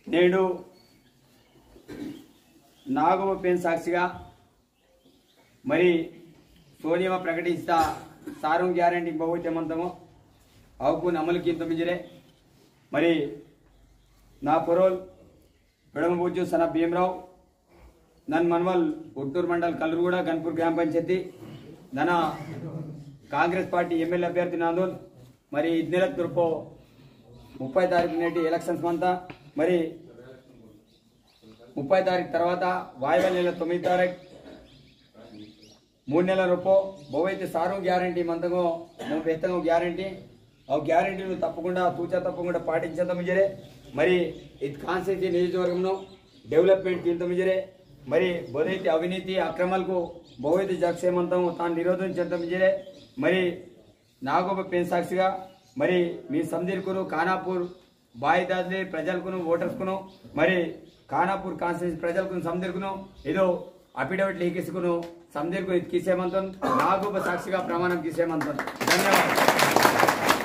నేడు నాగవ పెన్ సాక్షిగా మరి సోనియా ప్రకటిస్తా సారం గ్యారంటీ बहुतेमंतमो అవకు అమలుకి తొమ్మిదిరే మరి నా పొరోల్ పెడమబూజు సన భీమరావు నన్ మనవల్ ఉట్టూరు మండల్ కల్లూరుగూడ గన్పూర్ గ్రామ పంచాయతీ నన కాంగ్రెస్ పార్టీ ఎమ్మెల్యే అభ్యర్థి నాందోల్ మరి ఇద్నెల తుర్పో 30 తారీఖు నేటి ఎలక్షన్స్ మంతా మరి 30 తారీఖు తర్వాత వాయిదా నెల 9 తారీఖు 3 నెలల రూపో బోవైతే సారు గ్యారంటీ మంతగో మనం వేతంగో గ్యారంటీ ఆ గ్యారంటీను తప్పకుండా తూచా తప్పకుండా పాటించేద్దాం జరే మరి ఇది కాన్స్టిట్యూన్సీ నియోజకవర్గంలో డెవలప్మెంట్ కింద జరే మరి బోధైతే అవినీతి అక్రమాలకు బోవైతే జగసేమంతం తాను నిరోధించేద్దాం జరే మరి నాగోబ పెన్ సాక్షిగా మరి మీ సందీర్కును ఖానాపూర్ బాయిదాద్లే ప్రజలకును ఓటర్స్కును మరి ఖానాపూర్ కాన్స్టిట్యూన్సీ ప్రజలకు సందీర్కును ఏదో అఫిడవిట్ లీకేసుకును సందీర్కు కిసేమంతం నాగోబ సాక్షిగా ప్రమాణం కిసేమంతం ధన్యవాదాలు।